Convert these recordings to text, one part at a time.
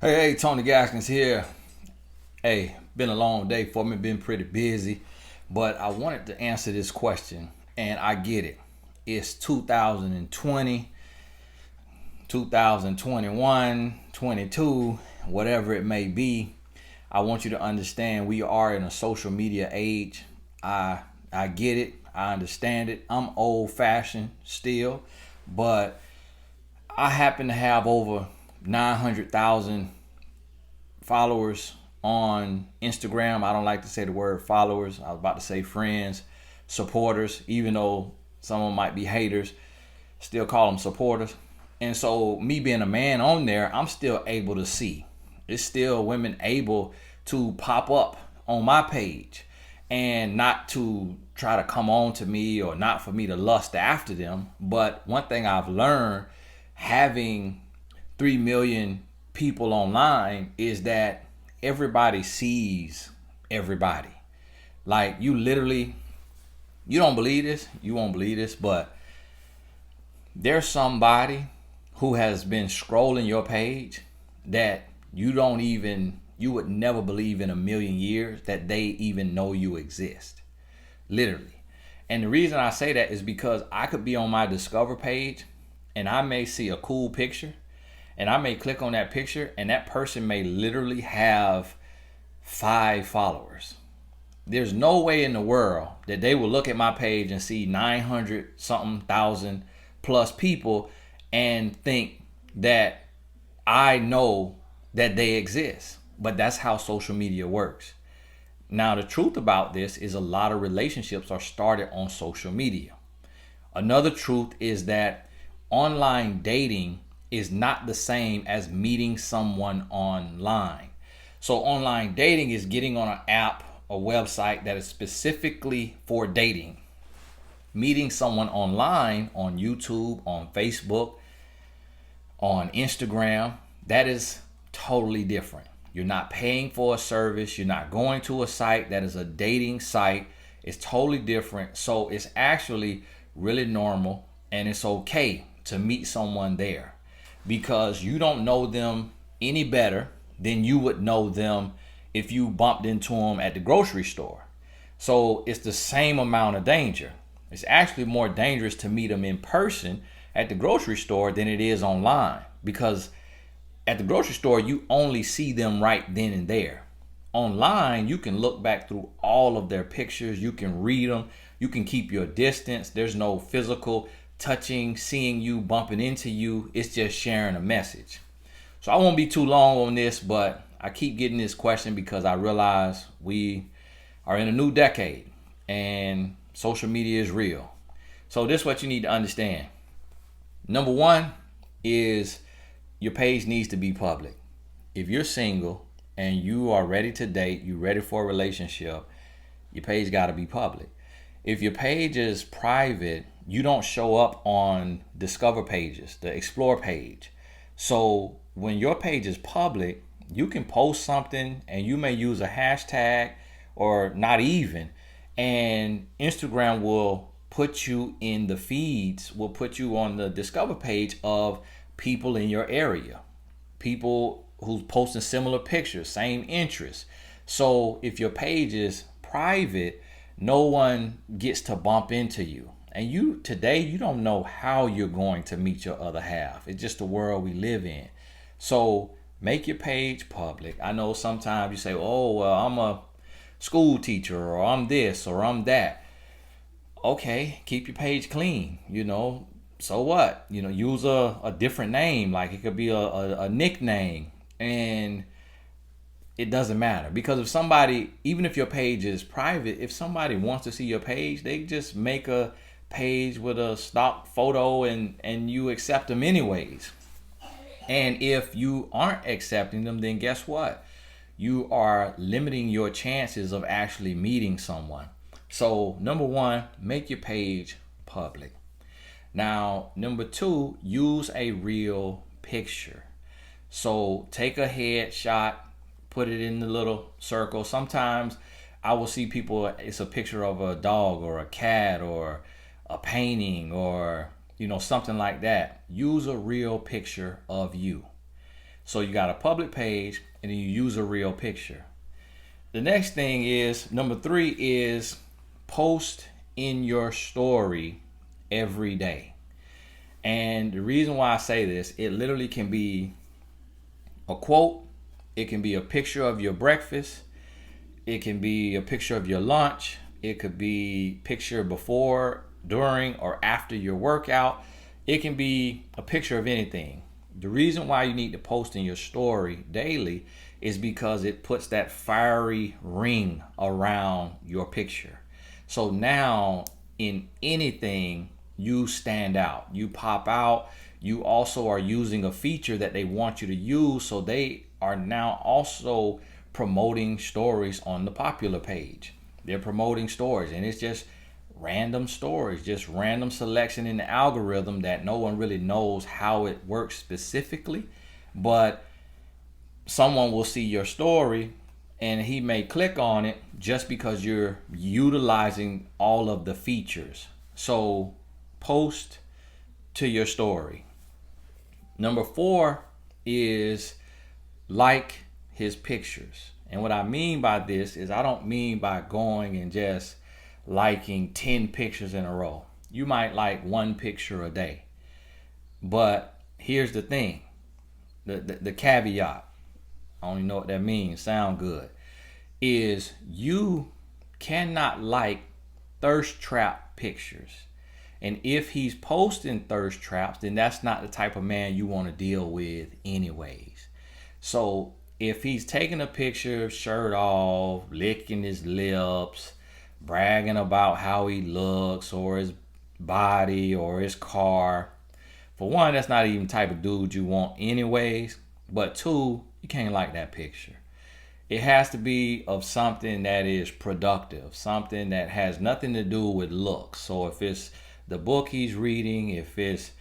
Hey, Tony Gaskins here. Hey, been a long day for me, been pretty busy, but I wanted to answer this question, and I get it. It's 2020, 2021, 22, whatever it may be. I want you to understand we are in a social media age. I get it. I understand it. I'm old fashioned still, but I happen to have over 900,000 followers on Instagram. I don't like to say the word followers. I was about to say friends, supporters, even though someone might be haters, still call them supporters. And so me being a man on there, I'm still able to see. It's still women able to pop up on my page and not to try to come on to me or not for me to lust after them. But one thing I've learned having 3 million people online is that everybody sees everybody. Like you literally, you don't believe this, you won't believe this, but there's somebody who has been scrolling your page that you would never believe in a million years that they even know you exist. Literally. And the reason I say that is because I could be on my Discover page and I may see a cool picture and I may click on that picture and that person may literally have 5 followers. There's no way in the world that they will look at my page and see 900 something thousand plus people and think that I know that they exist. But that's how social media works. Now, the truth about this is a lot of relationships are started on social media. Another truth is that online dating is not the same as meeting someone online. So online dating is getting on an app, a website that is specifically for dating. Meeting someone online on YouTube, on Facebook, on Instagram, that is totally different. You're not paying for a service. You're not going to a site that is a dating site. It's totally different. So it's actually really normal and it's okay to meet someone there because you don't know them any better than you would know them if you bumped into them at the grocery store. So it's the same amount of danger. It's actually more dangerous to meet them in person at the grocery store than it is online because at the grocery store, you only see them right then and there. Online, you can look back through all of their pictures. You can read them. You can keep your distance. There's no physical touching, seeing you, bumping into you. It's just sharing a message. So I won't be too long on this, but I keep getting this question because I realize we are in a new decade and social media is real. So this is what you need to understand. Number one is your page needs to be public. If you're single and you are ready to date, you're ready for a relationship, your page got to be public. If your page is private, you don't show up on Discover pages, the Explore page. So when your page is public, you can post something and you may use a hashtag or not even, and Instagram will put you in the feeds, will put you on the Discover page of people in your area, people who's posting similar pictures, same interests. So if your page is private, no one gets to bump into you. And you don't know how you're going to meet your other half. It's just the world we live in. So make your page public. I know sometimes you say, oh, well, I'm a school teacher or I'm this or I'm that. Okay, keep your page clean, so what? Use a different name. Like it could be a nickname and it doesn't matter. Because if somebody, even if your page is private, if somebody wants to see your page, they just make a page with a stock photo and you accept them anyways. And if you aren't accepting them, then guess what? You are limiting your chances of actually meeting someone. So number one, make your page public. Now, number two, use a real picture. So take a headshot, put it in the little circle. Sometimes I will see people, it's a picture of a dog or a cat or a painting or, something like that. Use a real picture of you. So you got a public page and then you use a real picture. The next thing is, number 3 is post in your story every day. And the reason why I say this, it literally can be a quote, it can be a picture of your breakfast, it can be a picture of your lunch, it could be picture before, during, or after your workout. It can be a picture of anything. The reason why you need to post in your story daily is because it puts that fiery ring around your picture. So now in anything, you stand out, you pop out. You also are using a feature that they want you to use. So they are now also promoting stories on the popular page. They're promoting stories, and it's just random stories, just random selection in the algorithm that no one really knows how it works specifically. But someone will see your story and he may click on it just because you're utilizing all of the features. So post to your story. Number 4 is like his pictures. And what I mean by this is, I don't mean by going and just liking 10 pictures in a row. You might like 1 picture a day. But here's the thing, the caveat, I don't even know what that means, sound good, is you cannot like thirst trap pictures. And if he's posting thirst traps, then that's not the type of man you want to deal with anyways. So if he's taking a picture, shirt off, licking his lips, bragging about how he looks or his body or his car, for one, that's not even the type of dude you want anyways. But 2, you can't like that picture. It has to be of something that is productive, something that has nothing to do with looks. So if it's the book he's reading, if it's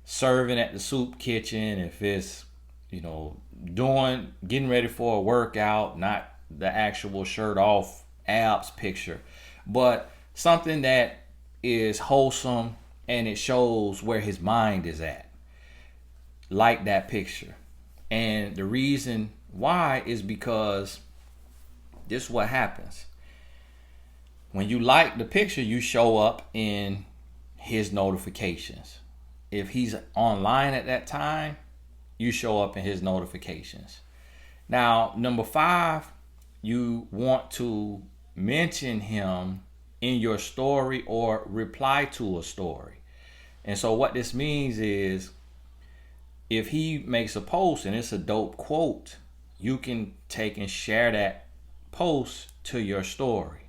serving at the soup kitchen, if it's, getting ready for a workout, not the actual shirt off abs picture, but something that is wholesome and it shows where his mind is at. Like that picture. And the reason why is because this is what happens. When you like the picture, you show up in his notifications. If he's online at that time, you show up in his notifications. Now, number 5, you want to mention him in your story or reply to a story. And so what this means is, if he makes a post and it's a dope quote, you can take and share that post to your story.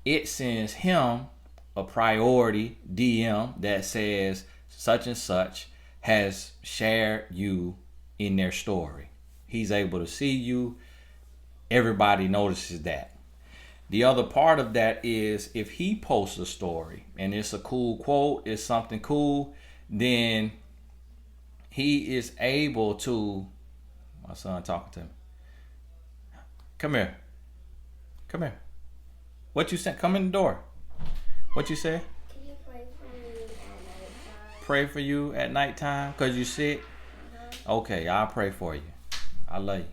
It sends him a priority DM that says such and such has shared you in their story. He's able to see you. Everybody notices that. The other part of that is, if he posts a story and it's a cool quote, it's something cool, then he is able to, my son talking to him. Come here. What you said? Come in the door. What you said? Can you pray for me at nighttime? Pray for you at nighttime because you sick? Okay, I'll pray for you. I love you.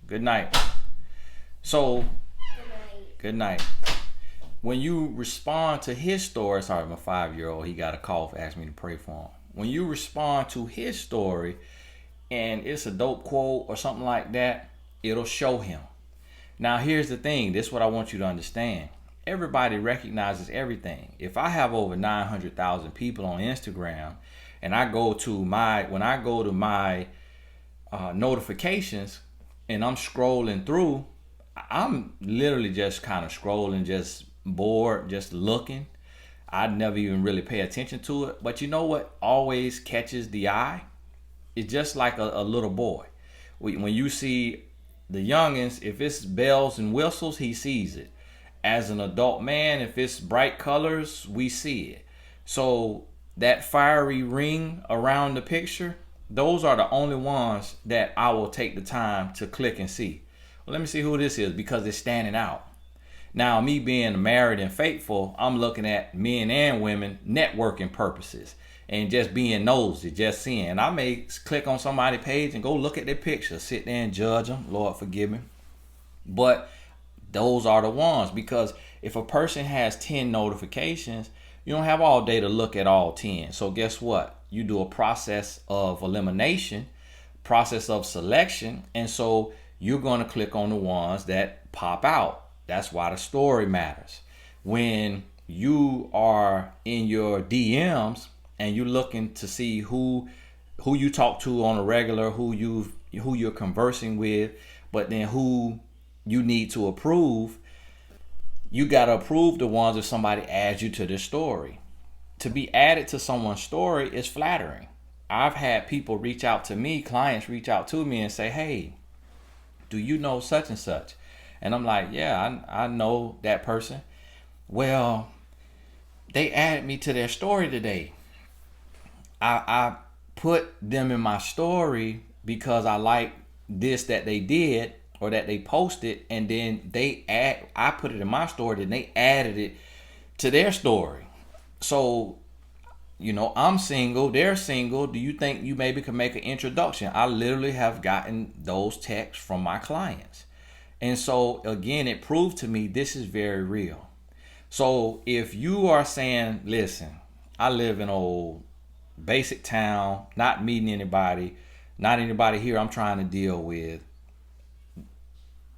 Good night. So, good night. When you respond to his story, sorry, my 5-year-old, he got a cough, asked me to pray for him. When you respond to his story and it's a dope quote or something like that, it'll show him. Now, here's the thing. This is what I want you to understand. Everybody recognizes everything. If I have over 900,000 people on Instagram and I go to my notifications and I'm scrolling through, I'm literally just kind of scrolling, just bored, just looking. I never even really pay attention to it. But you know what always catches the eye? It's just like a little boy. When you see the youngins, if it's bells and whistles, he sees it. As an adult man, if it's bright colors, we see it. So that fiery ring around the picture, those are the only ones that I will take the time to click and see. Well, let me see who this is, because it's standing out. Now, me being married and faithful, I'm looking at men and women networking purposes. and just being nosy, just seeing. I may click on somebody's page and go look at their picture, sit there and judge them. Lord forgive me. But those are the ones, because if a person has 10 notifications, you don't have all day to look at all 10. So guess what? You do a process of elimination, process of selection, and so you're going to click on the ones that pop out. That's why the story matters. When you are in your DMs and you're looking to see who you talk to on a regular, who you're conversing with, but then who you need to approve, you got to approve the ones if somebody adds you to their story. To be added to someone's story is flattering. I've had people reach out to me, clients reach out to me and say, hey, do you know such and such? And I'm like, yeah, I know that person. Well, they added me to their story today. I put them in my story because I like this that they did or that they posted, and then I put it in my story, then they added it to their story. So, I'm single, they're single. Do you think you maybe can make an introduction? I literally have gotten those texts from my clients. And so, again, it proved to me this is very real. So if you are saying, listen, I live in old basic town, not meeting anybody, not anybody here I'm trying to deal with.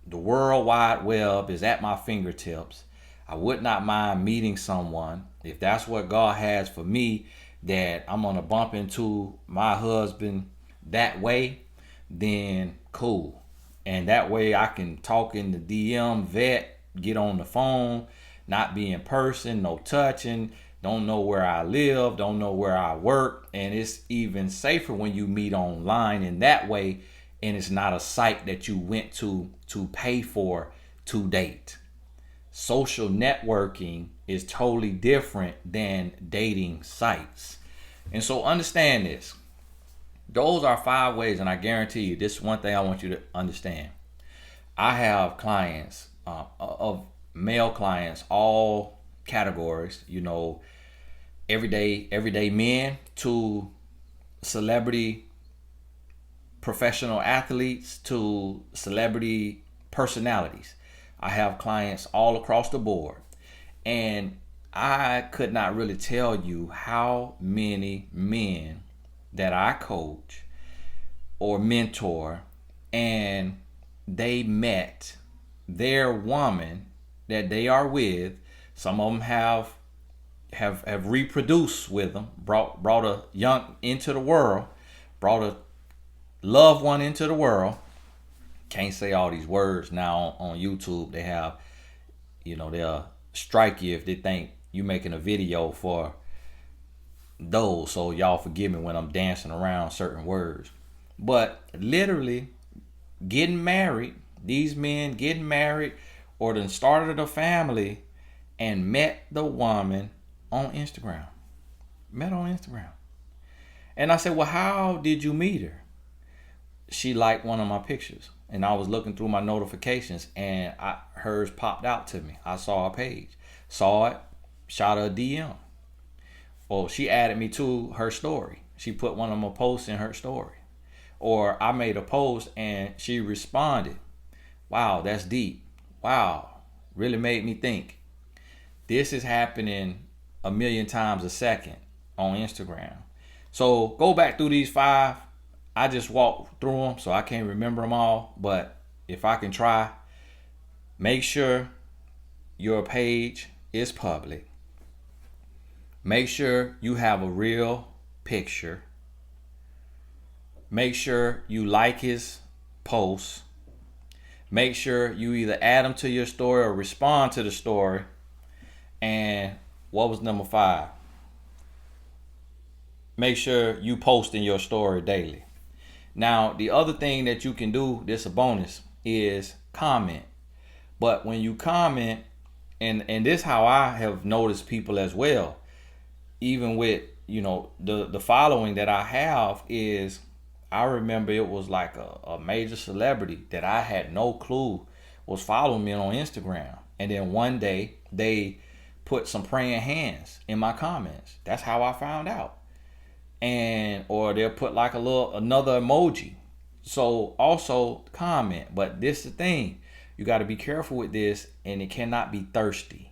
The World Wide Web is at my fingertips. I would not mind meeting someone. If that's what God has for me, that I'm going to bump into my husband that way, then cool. And that way I can talk in the DM, vet, get on the phone, not be in person, no touching, don't know where I live, don't know where I work. And it's even safer when you meet online in that way, and it's not a site that you went to pay for to date. Social networking is totally different than dating sites. And so understand this. Those are 5 ways, and I guarantee you, this is one thing I want you to understand. I have clients, of male clients, all categories, everyday men to celebrity professional athletes to celebrity personalities. I have clients all across the board. And I could not really tell you how many men that I coach or mentor, and they met their woman that they are with. Some of them have reproduced with them, brought a young into the world, brought a loved one into the world. Can't say all these words now on YouTube. They have, they'll strike you if they think you making a video for those. So y'all forgive me when I'm dancing around certain words. But literally getting married, these men getting married or then started a family and met the woman on Instagram. Met on Instagram. And I said, well, how did you meet her? She liked one of my pictures. And I was looking through my notifications and hers popped out to me. I saw her page. Saw it, shot her a DM. Or she added me to her story. She put one of my posts in her story. Or I made a post and she responded. Wow, that's deep. Wow, really made me think. This is happening a million times a second on Instagram. So go back through these 5. I just walked through them, so I can't remember them all. But if I can try, make sure your page is public. Make sure you have a real picture. Make sure you like his posts. Make sure you either add him to your story or respond to the story. And what was number 5? Make sure you post in your story daily. Now, the other thing that you can do, this is a bonus, is comment. But when you comment, and this is how I have noticed people as well, even with, the following that I have is, I remember it was like a major celebrity that I had no clue was following me on Instagram. And then one day they put some praying hands in my comments. That's how I found out. and or they'll put like another emoji. So also comment. But this is the thing. You got to be careful with this, and it cannot be thirsty.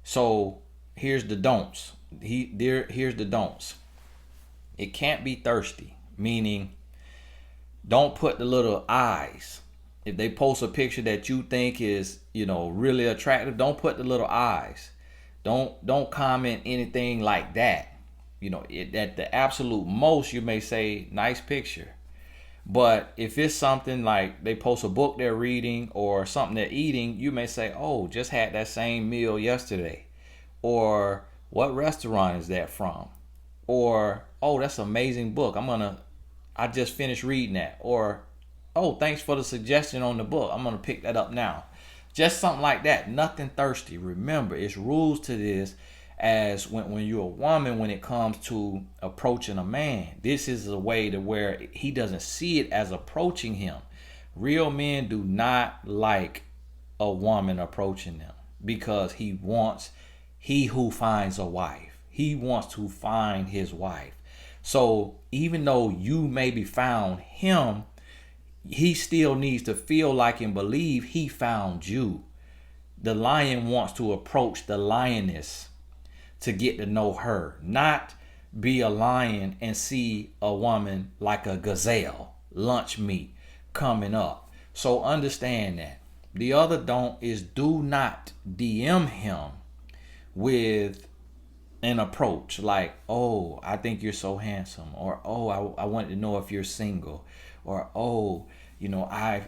So here's the don'ts. Here's the don'ts. It can't be thirsty, meaning don't put the little eyes. If they post a picture that you think is, really attractive, don't put the little eyes. Don't comment anything like that. At the absolute most, you may say nice picture. But if it's something like they post a book they're reading or something they're eating, you may say, oh, just had that same meal yesterday. Or what restaurant is that from? Or, oh, that's an amazing book. I just finished reading that. Or, oh, thanks for the suggestion on the book. I'm going to pick that up now. Just something like that. Nothing thirsty. Remember, it's rules to this. As when you're a woman, when it comes to approaching a man, this is a way to where he doesn't see it as approaching him. Real men do not like a woman approaching them, because he who finds a wife, he wants to find his wife. So even though you maybe found him, he still needs to feel like and believe he found you. The lion wants to approach the lioness to get to know her, not be a lion and see a woman like a gazelle, lunch meat coming up. So understand that. The other don't is do not DM him with an approach like, oh, I think you're so handsome, or oh, I wanted to know if you're single, or oh, I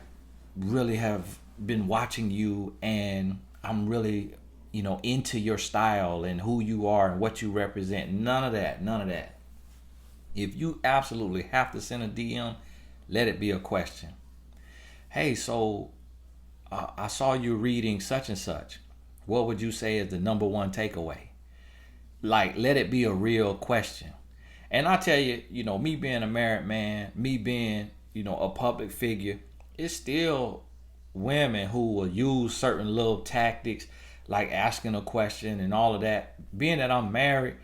really have been watching you and I'm really into your style and who you are and what you represent. None of that. If you absolutely have to send a DM, let it be a question. Hey, so I saw you reading such and such. What would you say is the number one takeaway? Like, let it be a real question. And I tell you, me being a married man, me being, a public figure, it's still women who will use certain little tactics, like asking a question and all of that. Being that I'm married,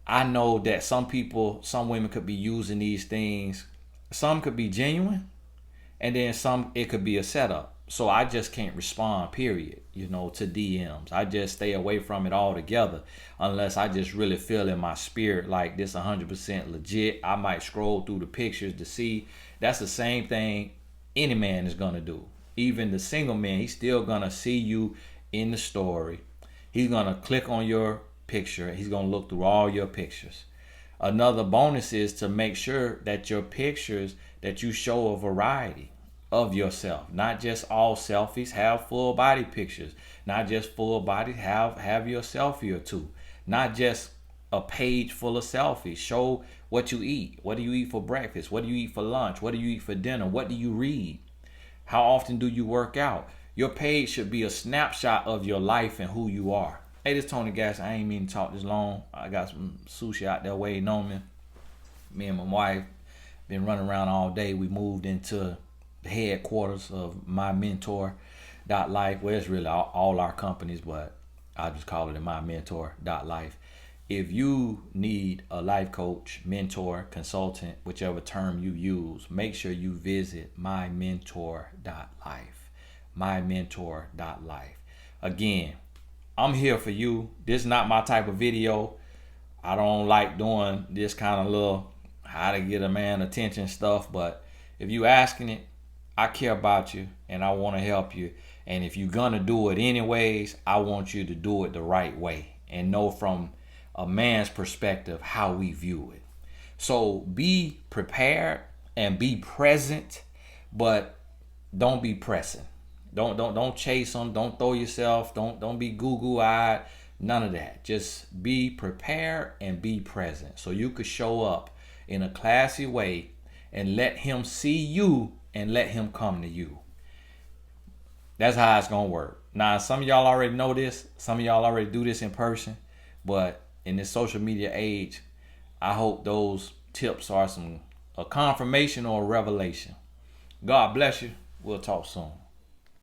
I know that some women could be using these things. Some could be genuine, and then some, it could be a setup. So I just can't respond, period, to DMs. I just stay away from it altogether, unless I just really feel in my spirit like this 100% legit. I might scroll through the pictures to see. That's the same thing any man is going to do. Even the single man, he's still going to see you in the story. He's going to click on your picture. He's going to look through all your pictures. Another bonus is to make sure that your pictures, that you show a variety of yourself, not just all selfies. Have full body pictures, not just full body. Have your selfie or two, not just a page full of selfies. Show what you eat. What do you eat for breakfast? What do you eat for lunch? What do you eat for dinner? What do you read? How often do you work out? Your page should be a snapshot of your life and who you are. Hey, this is Tony Gas. I ain't mean to talk this long. I got some sushi out there waiting on me. Me and my wife been running around all day. We moved into the headquarters of MyMentor.life. Well, it's really all our companies, but I just call it MyMentor.life. If you need a life coach, mentor, consultant, whichever term you use, make sure you visit MyMentor.life. MyMentor.life. Again, I'm here for you. This is not my type of video. I don't like doing this kind of little how to get a man attention stuff, but if you asking it, I care about you and I want to help you. And if you're gonna do it anyways, I want you to do it the right way and know from a man's perspective how we view it. So be prepared and be present, but don't be pressing. Don't chase them. Don't throw yourself. Don't be goo-goo-eyed. None of that. Just be prepared and be present, so you could show up in a classy way and let him see you and let him come to you. That's how it's gonna work. Now, some of y'all already know this. Some of y'all already do this in person, but in this social media age, I hope those tips are a confirmation or a revelation. God bless you. We'll talk soon.